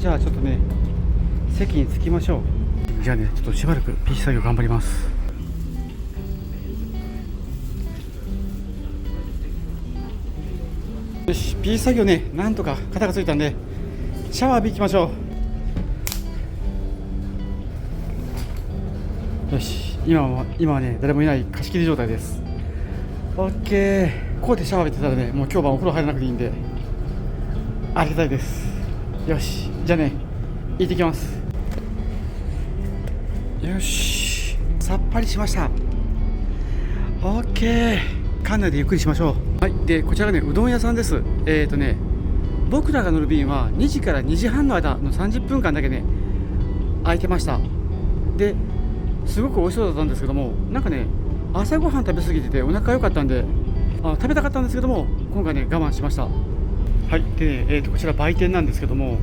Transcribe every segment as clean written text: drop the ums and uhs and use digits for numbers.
じゃあちょっとね席に着きましょう。じゃあねちょっとしばらく PC 作業頑張ります。よし PC 作業ねなんとか肩がついたんでシャワー浴び行きましょう。よし今はね誰もいない貸し切り状態です。 OK。 ここでシャワー浴びてたらねもう今日晩お風呂入らなくていいんでありがたいです。よしじゃあね行ってきます。よしさっぱりしました。 OK。 館内でゆっくりしましょう。はいでこちらがねうどん屋さんです。僕らが乗る便は2時から2時半の間の30分間だけね空いてました。ですごく美味しそうだったんですけども、なんかね朝ごはん食べ過ぎててお腹良かったんで食べたかったんですけども今回ね我慢しました。はいでね、こちら売店なんですけども、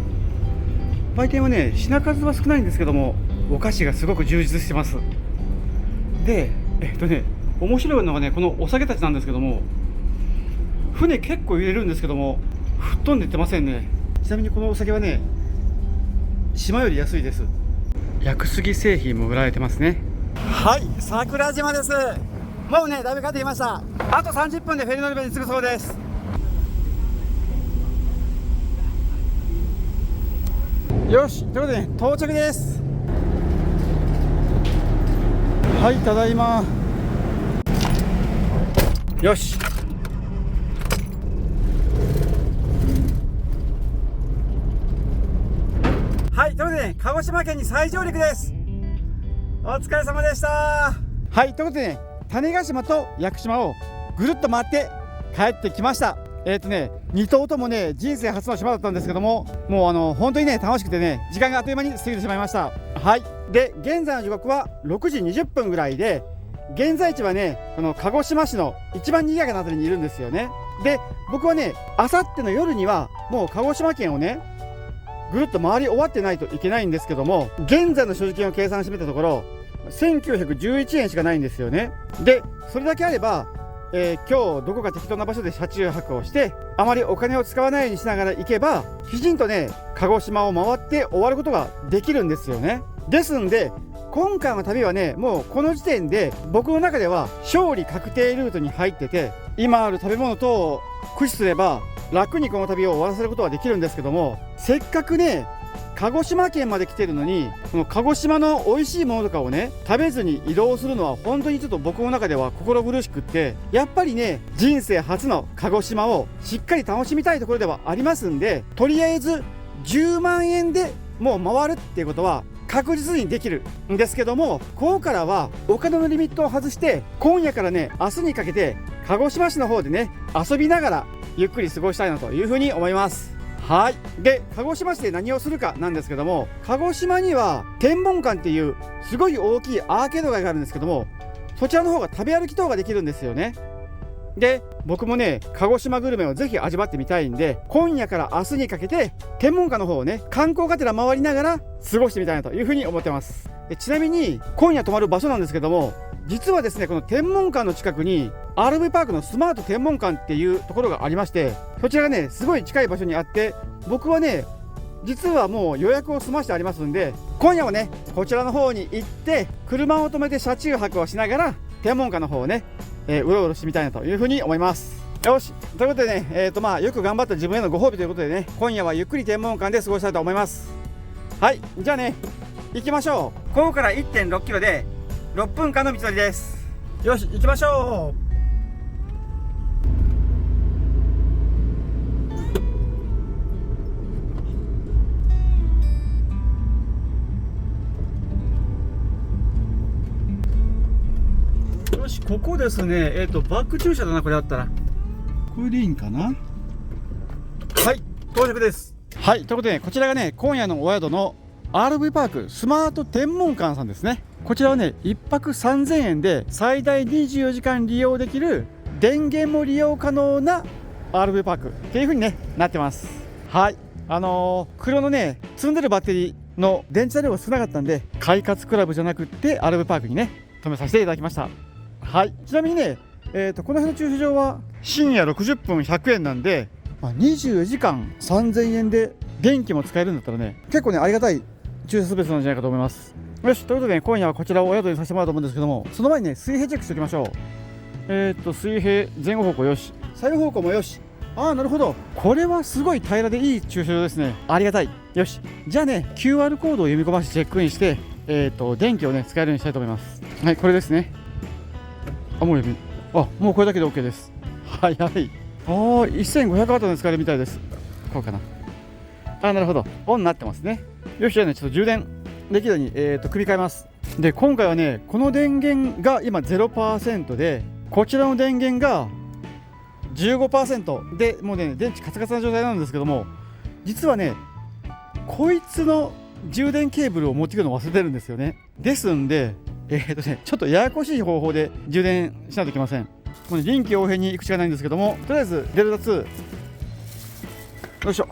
売店はね品数は少ないんですけどもお菓子がすごく充実してます。で面白いのがねこのお酒たちなんですけども、船結構入れるんですけども吹っ飛んでいってませんね。ちなみにこのお酒はね島より安いです。屋久杉製品も売られてますね。はい桜島です。もうねだいぶ帰ってきました。あと30分でフェリー乗り場に着くそうです。よしということで、ね、到着です。はいただいま。よしはいということで、ね、鹿児島県に再上陸です。お疲れ様でした。はいということでね種子島と屋久島をぐるっと回って帰ってきました。2島ともね人生初の島だったんですけども、もう本当にね楽しくてね時間があっという間に過ぎてしまいました。はいで現在の時刻は6時20分ぐらいで、現在地はねこの鹿児島市の一番賑やかなあたりにいるんですよね。で僕はねあさっての夜にはもう鹿児島県をねぐるっと回り終わってないといけないんですけども、現在の所持金を計算してみたところ1911円しかないんですよね。でそれだけあれば、今日どこか適当な場所で車中泊をしてあまりお金を使わないようにしながら行けばきちんとね鹿児島を回って終わることができるんですよね。ですんで今回の旅はねもうこの時点で僕の中では勝利確定ルートに入ってて、今ある食べ物等を駆使すれば楽にこの旅を終わらせることはできるんですけども、せっかくね鹿児島県まで来てるのにこの鹿児島の美味しいものとかをね食べずに移動するのは本当にちょっと僕の中では心苦しくって、やっぱりね人生初の鹿児島をしっかり楽しみたいところではありますんで、とりあえず10万円でもう回るっていうことは確実にできるんですけども、ここからはお金のリミットを外して今夜からね明日にかけて鹿児島市の方でね遊びながらゆっくり過ごしたいなというふうに思います。はいで鹿児島市で何をするかなんですけども、鹿児島には天文館っていうすごい大きいアーケード街があるんですけども、そちらの方が食べ歩き等ができるんですよね。で僕もね鹿児島グルメをぜひ味わってみたいんで、今夜から明日にかけて天文館の方をね観光がてら回りながら過ごしてみたいなというふうに思ってます。ちなみに今夜泊まる場所なんですけども、実はですねこの天文館の近くに RV パークのスマート天文館っていうところがありまして、そちらがねすごい近い場所にあって、僕はね実はもう予約を済ましてありますんで、今夜はねこちらの方に行って車を止めて車中泊をしながら天文館の方をねうろうろしてみたいなというふうに思います。よしということでねよく頑張った自分へのご褒美ということでね、今夜はゆっくり天文館で過ごしたいと思います。はいじゃあね行きましょう。ここから 1.6 キロで6分間の道のりです。よし行きましょう。よしここですねバック駐車だなこれあったら。これでいいんかな。はい到着です。はいということで、こちらがね今夜のお宿の RV パークスマート天文館さんですね。こちらはね1泊3000円で最大24時間利用できる電源も利用可能な RV パークっていう風にねなってます。はい黒のね積んでるバッテリーの電池の量が少なかったんで、快活クラブじゃなくって RV パークにね止めさせていただきました。はいちなみにねこの辺の駐車場は深夜60分100円なんで、24時間3000円で電気も使えるんだったらね、結構ねありがたい駐車スペースなんじゃないかと思います。よし、ということで、ね、今夜はこちらをお宿にさせてもらおうと思うんですけども、その前にね水平チェックしておきましょう。水平前後方向よし、左右方向もよし。ああ、なるほど、これはすごい平らでいい駐車場ですね。ありがたい。よし、じゃあね QR コードを読み込ませてチェックインして、電気をね使えるようにしたいと思います。はい、これですね。もうこれだけで OK です。はいはい。1500ワットで使えるみたいです。こうかな。なるほど、オンになってますね。よし、じゃあねちょっと充電できるように、組み替えます。で、今回はねこの電源が今 0% で、こちらの電源が 15% で、もうね電池カツカツな状態なんですけども、実はねこいつの充電ケーブルを持ってくるのを忘れてるんですよね。ですんでちょっとややこしい方法で充電しないといけません。これ臨機応変に行くしかないんですけども、とりあえずデルタ2、よいしょ。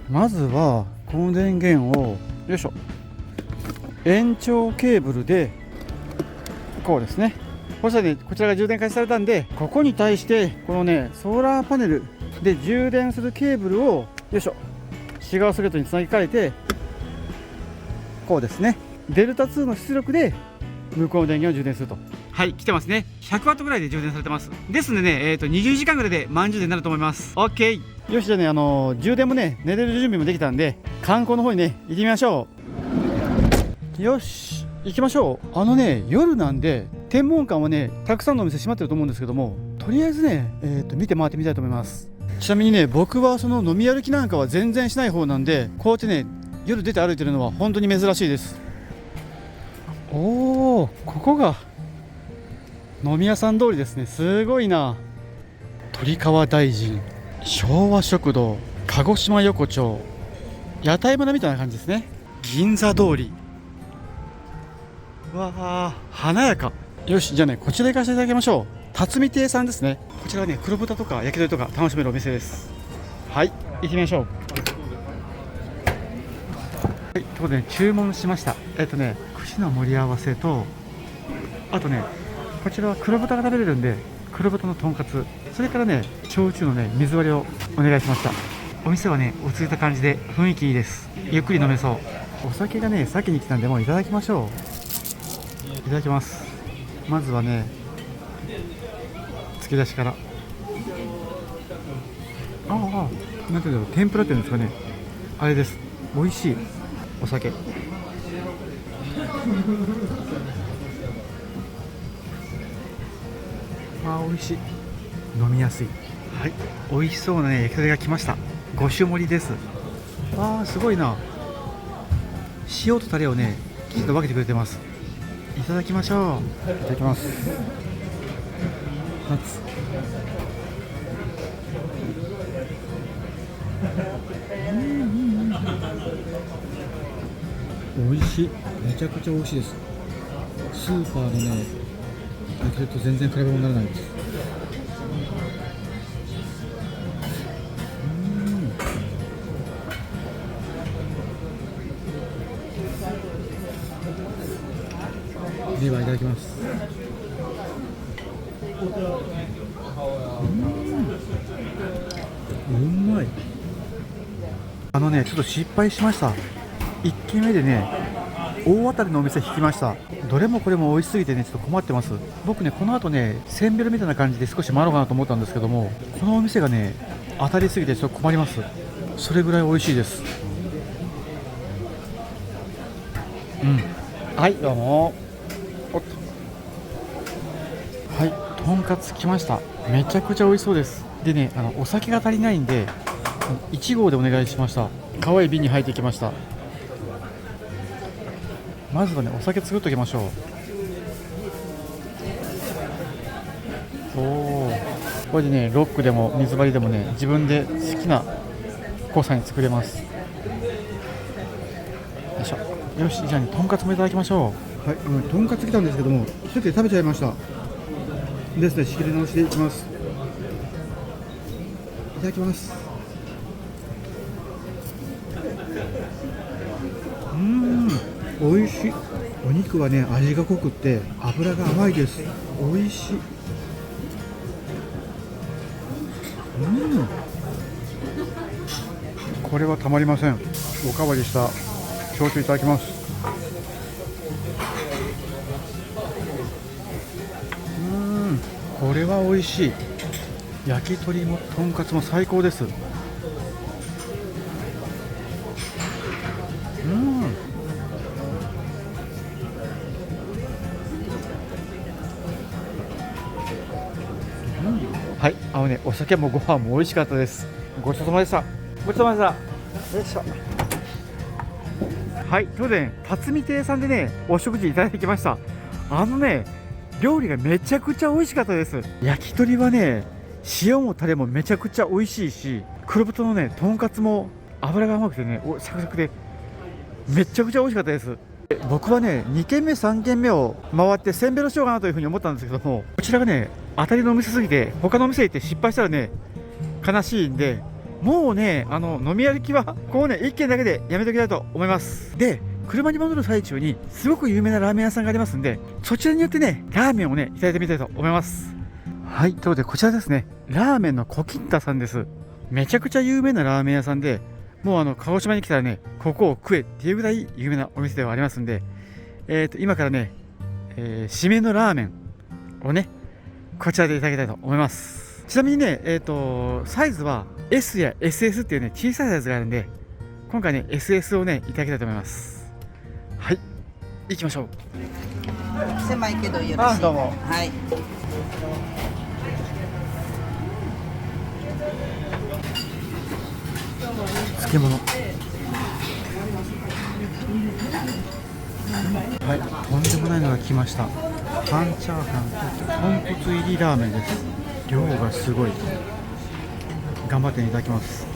まずはこの電源をよいしょ、延長ケーブルでこうですね。そしたらねこちらが充電開始されたんで、ここに対してこのねソーラーパネルで充電するケーブルをよいしょ、シガーソケットにつなぎ替えて、こうですね、デルタ2の出力で向こうの電源を充電すると。はい、来てますね。100ワットぐらいで充電されてます。ですのでね、20時間ぐらいで満充電になると思います。 OK。 よし、じゃあね充電もね寝れる準備もできたんで、観光の方にね行ってみましょう。よし、行きましょう。夜なんで天文館はねたくさんのお店閉まってると思うんですけども、とりあえずね見て回ってみたいと思います。ちなみにね僕はその飲み歩きなんかは全然しない方なんで、こうやってね夜出て歩いてるのは本当に珍しいです。ここが飲み屋さん通りですね。すごいな。鳥川大臣、昭和食堂、鹿児島横丁、屋台村みたいな感じですね。銀座通り、わあ華やか。よし、じゃあねこちら行かせていただきましょう。辰巳亭さんですね。こちらはね黒豚とか焼き鳥とか楽しめるお店です。はい、行ってみましょう。はい、ということで、ね、注文しました。串の盛り合わせと、あとねこちらは黒豚が食べれるんで黒豚のとんかつ、それからね焼酎のね水割りをお願いしました。お店はね落ち着いた感じで雰囲気いいです。ゆっくり飲めそう。お酒がね先に来たんでもういただきましょう。いただきます。まずはねつけ出しから、なんていうんだろう、天ぷらっていうんですかね、あれです。美味しいお酒。美味しい、飲みやすい。はい、美味しそうなね焼き鳥が来ました。5種盛りです。すごいな。塩とタレをねきちんと分けてくれてます。いただきましょう。いただきます。美味しい。めちゃくちゃ美味しいです。スーパーのね焼き鳥と全然比べ物にならないです。ではいただきます。うまい。ちょっと失敗しました。1軒目でね大当たりのお店引きました。どれもこれも美味しすぎてねちょっと困ってます。僕ねこの後ねせんべろみたいな感じで少し回ろうかなと思ったんですけども、このお店がね当たりすぎてちょっと困ります。それぐらい美味しいです。はい、どうも。はい、とんかつ来ました。めちゃくちゃ美味しそうです。でねお酒が足りないんで1合でお願いしました。可愛い瓶に入ってきました。まずはねお酒作っておきましょう。これでねロックでも水割りでもね自分で好きな濃さに作れます。よいしょ。よし、じゃあねとんかつもいただきましょう。はい、とんかつ来たんですけども一つで食べちゃいました。ですね、仕切り直しでいきます。いただきます。美味しい。お肉はね味が濃くって油が甘いです。美味しい。これはたまりません。おかわりした焼酎いただきます。これは美味しい。焼き鳥もとんかつも最高です。はい、お酒もご飯も美味しかったです。ごちそうさまでした。ごちそうさまでした。よいしょ。はい、ということでね、辰巳亭さんでね、お食事いただきました。料理がめちゃくちゃ美味しかったです。焼き鳥はね、塩もタレもめちゃくちゃ美味しいし、黒豚のね、とんかつも油が甘くてね、サクサクでめちゃくちゃ美味しかったです。僕はね、2軒目3軒目を回ってせんべろしようかなというふうに思ったんですけども、こちらがね、当たりのお店すぎて他のお店行って失敗したらね、悲しいんで、もうね、飲み歩きはこうね、1軒だけでやめときたいと思います。で、車に戻る最中にすごく有名なラーメン屋さんがありますんで、そちらによってね、ラーメンをね、いただいてみたいと思います。はい、ということでこちらですね、ラーメンのコキンタさんです。めちゃくちゃ有名なラーメン屋さんで、もう鹿児島に来たらね、ここを食えっていうぐらい有名なお店ではありますんで、今からね、締めのラーメンをね、こちらでいただきたいと思います。ちなみにね、サイズは S や SS っていうね、小さいサイズがあるんで、今回ね、SS をね、いただきたいと思います。はい、行きましょう。狭いけどよろしい。どうも。はい。漬物。はい、とんでもないのが来ました。半チャーハンと豚骨入りラーメンです。量がすごい。頑張っていただきます。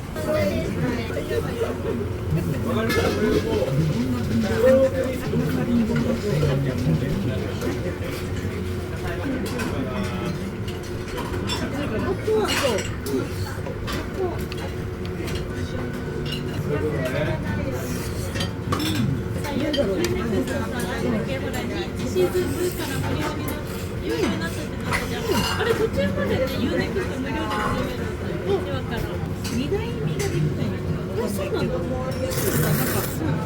あれ途中までね、ユーネクスト無料で見れるんですよ。1話から2台見ができないんですよ。そうなんだ。なん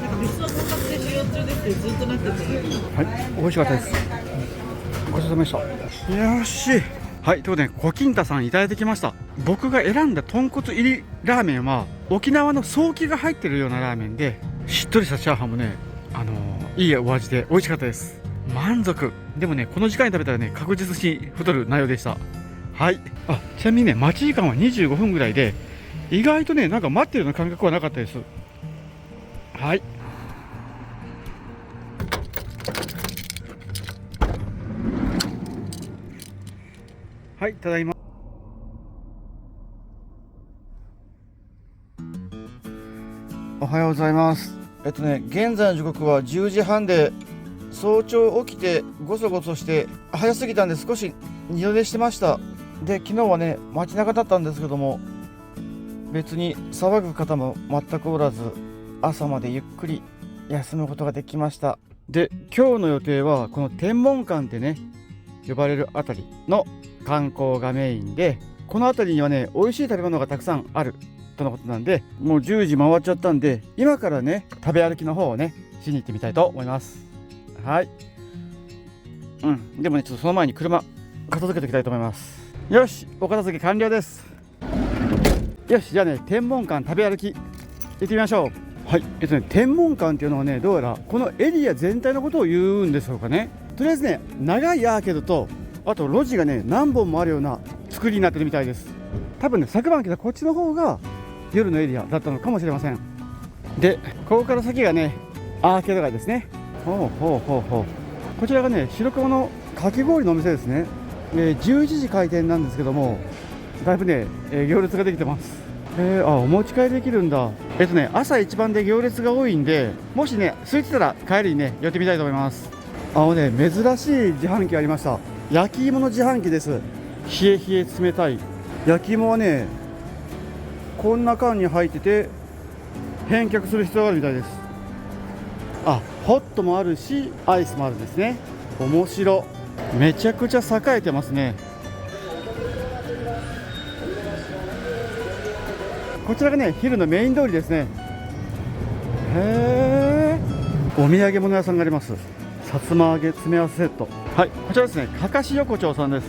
か別の感覚で使用中ですってずっとなってて。はい、美味しかったです。ごちそうさまでした。よし。はい、ということで、コキンタさんいただいてきました。僕が選んだ豚骨入りラーメンは沖縄のソーキが入ってるようなラーメンで、しっとりしたチャーハンもね、いいお味で美味しかったです。満足。でもね、この時間に食べたらね、確実に太る内容でした。はい。ちなみにね、待ち時間は25分ぐらいで、意外とね、なんか待ってるような感覚はなかったです。はい。はい、ただいま。おはようございます。現在の時刻は10時半で、早朝起きてごそごそして早すぎたんで少し二度寝してました。で、昨日はね、街中だったんですけども、別に騒ぐ方も全くおらず、朝までゆっくり休むことができました。で、今日の予定はこの天文館ってね、呼ばれるあたりの観光がメインで、この辺りにはね、美味しい食べ物がたくさんあるとのことなんで、もう10時回っちゃったんで、今からね、食べ歩きの方をね、しに行ってみたいと思います。はい。でもね、ちょっとその前に車片付けていきたいと思います。よし、お片付け完了です。よし、じゃあね、天文館食べ歩き行ってみましょう。はい、天文館っていうのはね、どうやらこのエリア全体のことを言うんでしょうかね。とりあえずね、長いアーケードと、あと路地がね、何本もあるような作りになってるみたいです。多分ね、昨晩来たこっちの方が夜のエリアだったのかもしれません。で、ここから先がね、アーケード街ですね。こちらがね、白熊のかき氷のお店ですね。11時開店なんですけども、だいぶね、行列ができてます。お持ち帰りできるんだ。朝一番で行列が多いんで、もしね、空いてたら帰りにね、寄ってみたいと思います。珍しい自販機ありました。焼き芋の自販機です。冷え冷え冷たい焼き芋はね、こんな缶に入ってて返却する必要があるみたいです。ホットもあるしアイスもあるんですね。面白。めちゃくちゃ栄えてますね。こちらがね昼のメイン通りですね。へえ、お土産物屋さんがあります。さつま揚げ詰め合わせセット。はい、こちらですね、かかし横丁さんです。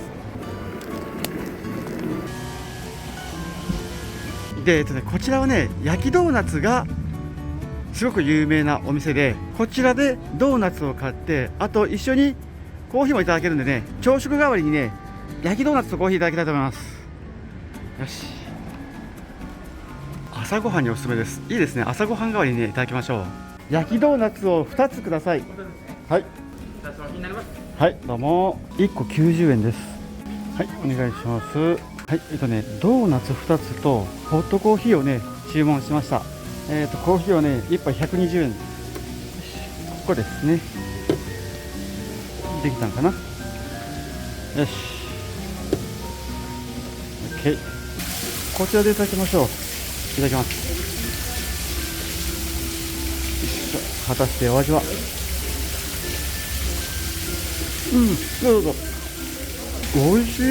でこちらはね焼きドーナツがすごく有名なお店で、こちらでドーナツを買って、あと一緒にコーヒーもいただけるんでね、朝食代わりにね焼きドーナツとコーヒーいただきたいと思います。よし、朝ごはんにおすすめです。いいですね、朝ごはん代わりにねいただきましょう。焼きドーナツを2つください。はい、はい、どうも。1個90円です。はい、お願いします。はい、ドーナツ2つとホットコーヒーをね注文しました。コーヒーはね1杯120円。ここですね。できたんかな。よし、 OK、 こちらでいただきましょう。いただきます。果たしてお味は。どうぞ。美味しい。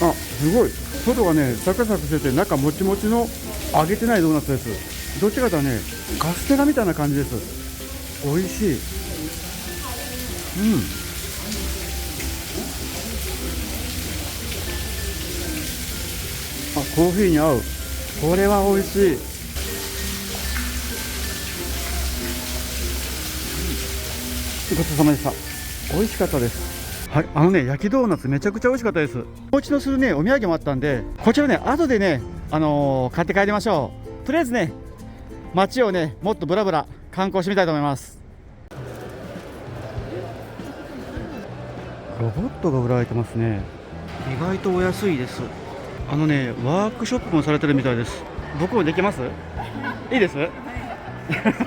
あ、すごい。外がねサクサクしてて、中もちもちの揚げてないドーナツです。どっちかというとねカステラみたいな感じです。美味しい。あ、コーヒーに合う。これは美味しい。ごちそうさまでした。美味しかったです。はい、焼きドーナツめちゃくちゃ美味しかったです。お家のするねお土産もあったんで、こちらね後でね買って帰りましょう。とりあえずね街をねもっとブラブラ観光してみたいと思います。ロボットが売られてますね。意外とお安いです。ワークショップもされてるみたいです。僕もできます？いいです？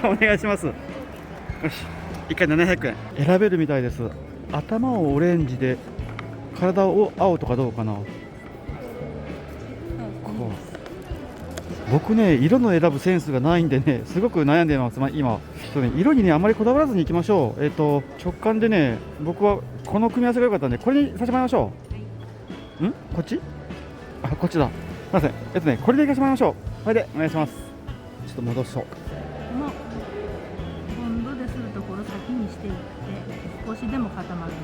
お願いします。よし、1回700円選べるみたいです。頭をオレンジで体を青とかどうかな。こう僕ね色の選ぶセンスがないんでねすごく悩んでます。今色にねあまりこだわらずにいきましょう。直感でね僕はこの組み合わせが良かったんでこれにさせてもらいましょう。こっち？あ、こっちだ。すいません。これでいかせてもらいましょう。これでお願いします。ちょっと戻そう。温度でするところ先にしていって少しでも固まるよ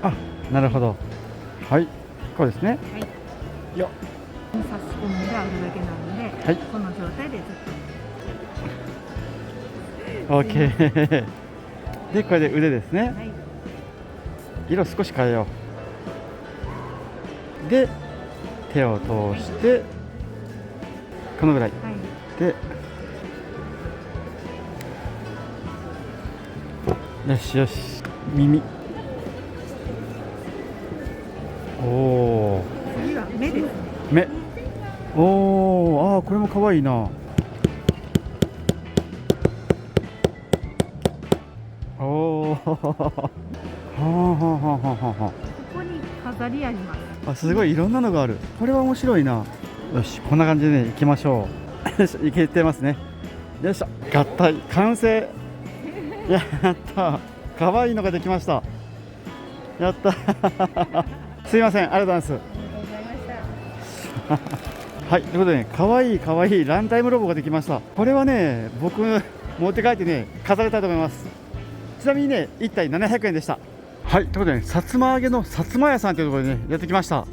うに。あ、なるほど。はい、こうですね。はい、よっ、差し込みがあるだけなので、はい、この状態でずっと OK でこれで腕ですね。はい、色少し変えよう。で手を通してこのぐらい、はい、でよしよし、耳。おお、次は目です。目。おお、これも可愛いな。おおはあはあはあはあ。ここに飾りあります。すごいいろんなのがある。これは面白いな。よし、こんな感じでね行きましょう。よし、いけてますね。よいしょ、合体完成。やった、可愛いのができました。やったすいません、ありがとうございます。はい、ということでね、可愛いランタイムロボができました。これはね僕持って帰ってね飾りたいと思います。ちなみにね1体700円でした。はい、ということでね、さつま揚げのさつま屋さんというところでねやってきました。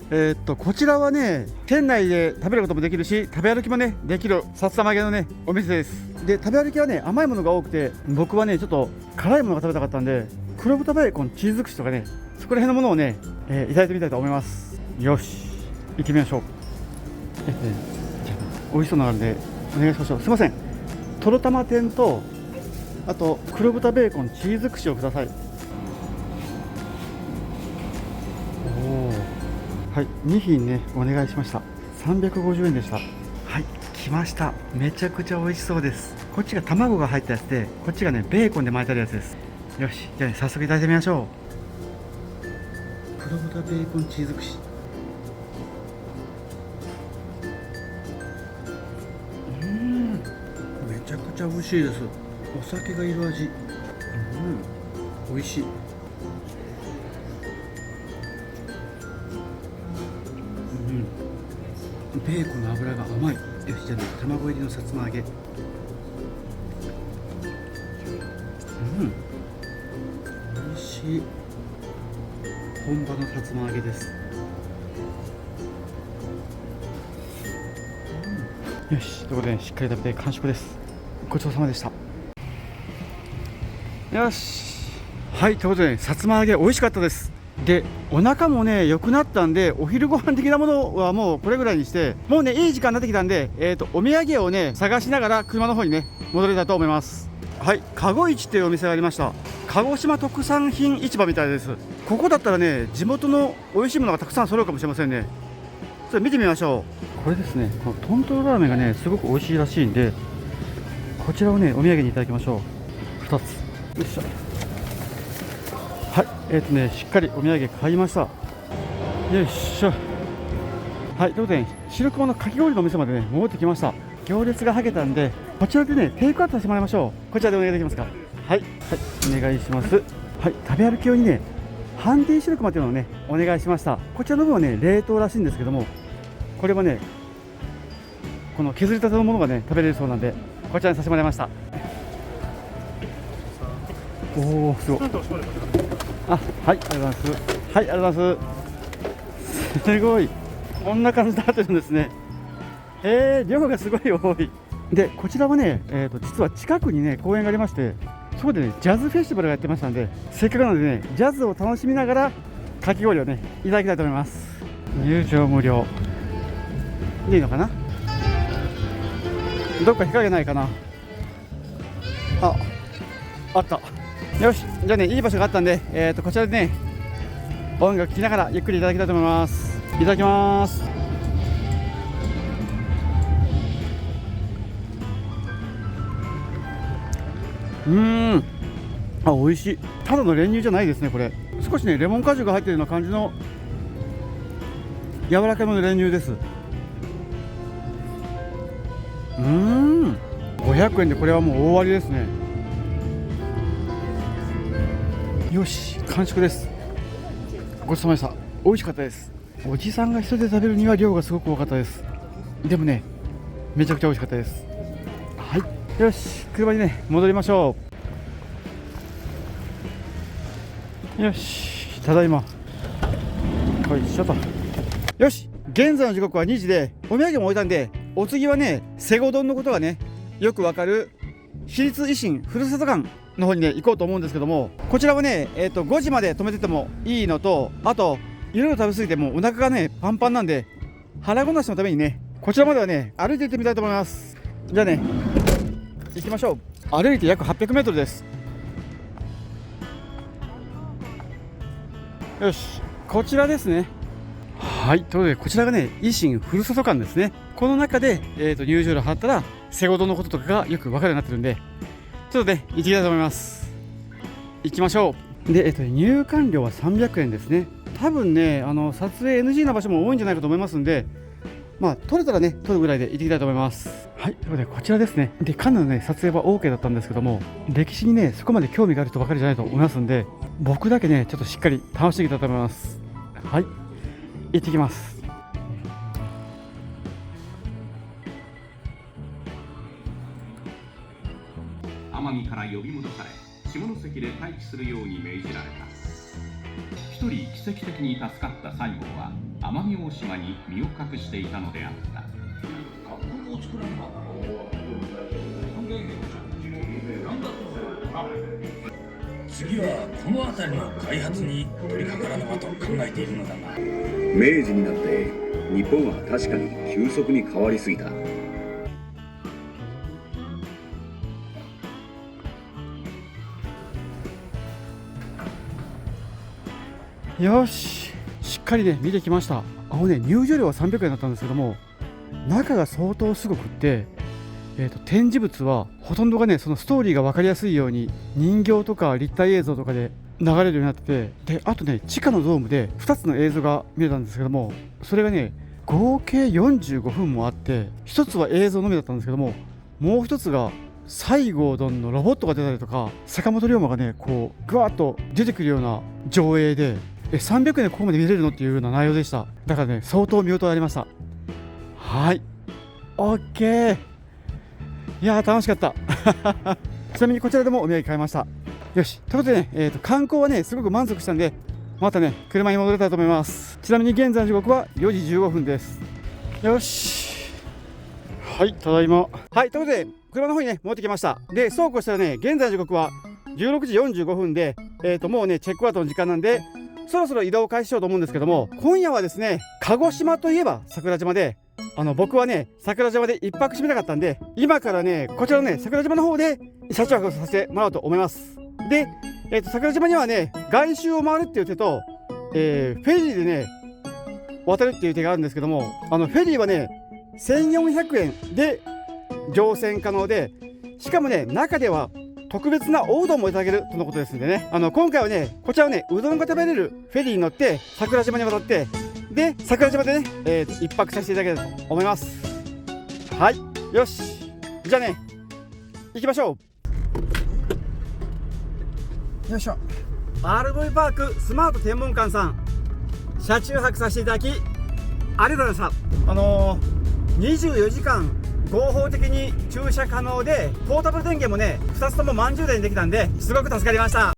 こちらはね店内で食べることもできるし食べ歩きもねできるさつま揚げのねお店です。で食べ歩きはね甘いものが多くて、僕はねちょっと辛いものが食べたかったんで黒豚ベーコンチーズ尽くしとかね、そこら辺のものをね、いただいてみたいと思います。よし、行ってみましょう。じゃあ美味しそうなのでお願いしましょう。すいません、とろ玉天とあと黒豚ベーコンチーズ串をください。はい、2品ねお願いしました。350円でした。はい、来ました。めちゃくちゃ美味しそうです。こっちが卵が入ったやつで、こっちがねベーコンで巻いてあるやつです。よし、じゃあね早速いただいてみましょう。黒豚ベーコンチーズ串。めちゃくちゃ美味しいです。お酒がいる味。美味しい。ベーコンの脂が甘い。よし、じゃあね、卵入りのさつま揚げ。美味しい。本場のさつま揚げです。よし、ということでしっかり食べて完食です。ごちそうさまでした。よし、はい、ということでさつま揚げ美味しかったです。で、お腹もね良くなったんで、お昼ご飯的なものはもうこれぐらいにして、もうねいい時間になってきたんで、お土産をね探しながら車の方にね戻りたいと思います。はい、かごいちっていうお店がありました。鹿児島特産品市場みたいです。ここだったらね地元の美味しいものがたくさん揃うかもしれませんね。それ見てみましょう。これですね、この豚トロラーメンがねすごく美味しいらしいんで、こちらをねお土産にいただきましょう。2つ、よいしょ。はい、しっかりお土産買いました。よいしょ。はい、ということで、白熊のかき氷のお店までね戻ってきました。行列がはけたんで、こちらでねテイクアウトしてもらいましょう。こちらでお願いできますか。はい、はい、お願いします。はい、食べ歩き用にねハンディ白熊というのをねお願いしました。こちらの分はね冷凍らしいんですけども、これはねこの削りたてのものがね食べれるそうなんで、こちらにさせてもらいました。おお、すごい。あ、はい、ありがとうございます。はい、ありがとうございます。すごい、こんな感じになってるんですね。量がすごい多い。で、こちらはね、実は近くにね公園がありまして、そこでねジャズフェスティバルがやってましたんで、せっかくなのでねジャズを楽しみながらかき氷をねいただきたいと思います。入場無料でいいのかな。どっか日陰ないかな。あった。よし、じゃあねいい場所があったんで、こちらでね音楽聴きながらゆっくりいただきたいと思います。いただきます。美味しい。ただの練乳じゃないですね。これ少しねレモン果汁が入っているような感じの柔らかいもの練乳です。500円でこれはもう大割りですね。よし、完食です。ごちそうさまでした。美味しかったです。おじさんが一人で食べるには量がすごく多かったです。でもねめちゃくちゃ美味しかったです。はい、よし、車にね戻りましょう。よし、ただいま。よいしょと。よし、現在の時刻は2時で、お土産も置いたんで、お次はねセゴ丼のことがねよくわかる私立維新ふるさと館の方にね行こうと思うんですけども、こちらはね5時まで止めててもいいのと、あといろいろ食べ過ぎてもうお腹がねパンパンなんで、腹ごなしのためにねこちらまではね歩いて行ってみたいと思います。じゃあね行きましょう。歩いて約800メートルです。よし、こちらですね。はい、ということでこちらがね維新ふるさと館ですね。この中で、入場料払ったらセゴ丼のこととかがよく分かるようになってるんで、ちょっとね行ってきたいと思います。行きましょう。で、入館料は300円ですね。多分ね撮影 NG な場所も多いんじゃないかと思いますんで、まあ撮れたらね撮るぐらいで行ってきたいと思います。はい、ということでこちらですね。で、カンヌのね撮影は OK だったんですけども、歴史にねそこまで興味がある人ばかりじゃないと思いますんで、僕だけねちょっとしっかり楽しんでいきたいと思います。はい、行ってきます。奄美から呼び戻され、下関で待機するように命じられた。一人奇跡的に助かった西郷は奄美大島に身を隠していたのであった。次はこの辺りの開発に取り掛からねばと考えているのだが、明治になって日本は確かに急速に変わりすぎた。よし、しっかりね見てきました。入場料は300円だったんですけども、中が相当すごくって、展示物はほとんどがねそのストーリーが分かりやすいように人形とか立体映像とかで流れるようになってて、であとね地下のドームで2つの映像が見れたんですけども、それがね合計45分もあって、1つは映像のみだったんですけども、もう1つが西郷どんのロボットが出たりとか、坂本龍馬がねこうぐわっと出てくるような上映で、300円でここまで見れるのっていうような内容でした。だからね相当見応えありました。はい、オッケー。いやー楽しかったちなみにこちらでもお土産買いました。よし、ということでね、観光はねすごく満足したんで、またね車に戻れたいと思います。ちなみに現在の時刻は4時15分です。よし、はい、ただいま。はい、ということで車の方にね戻ってきました。で、そうこうしたらね、現在の時刻は16時45分で、もうねチェックアウトの時間なんで、そろそろ移動を開始しようと思うんですけども、今夜はですね、鹿児島といえば桜島で、僕はね桜島で一泊してみたかったんで、今からねこちらのね桜島の方で車中泊をさせてもらおうと思います。で、桜島にはね外周を回るっていう手と、フェリーでね渡るっていう手があるんですけども、フェリーはね1400円で乗船可能で、しかもね中では特別なおうどんもいただけるとのことですんでね、今回はねこちらはねうどんが食べれるフェリーに乗って桜島に渡って、で桜島でね、一泊させていただければと思います。はい、よし、じゃあね行きましょう。よいしょ。 RV パークスマート天文館さん、車中泊させていただきありがとうございました。24時間合法的に駐車可能で、ポータブル電源もね2つとも満充電できたんで、すごく助かりました。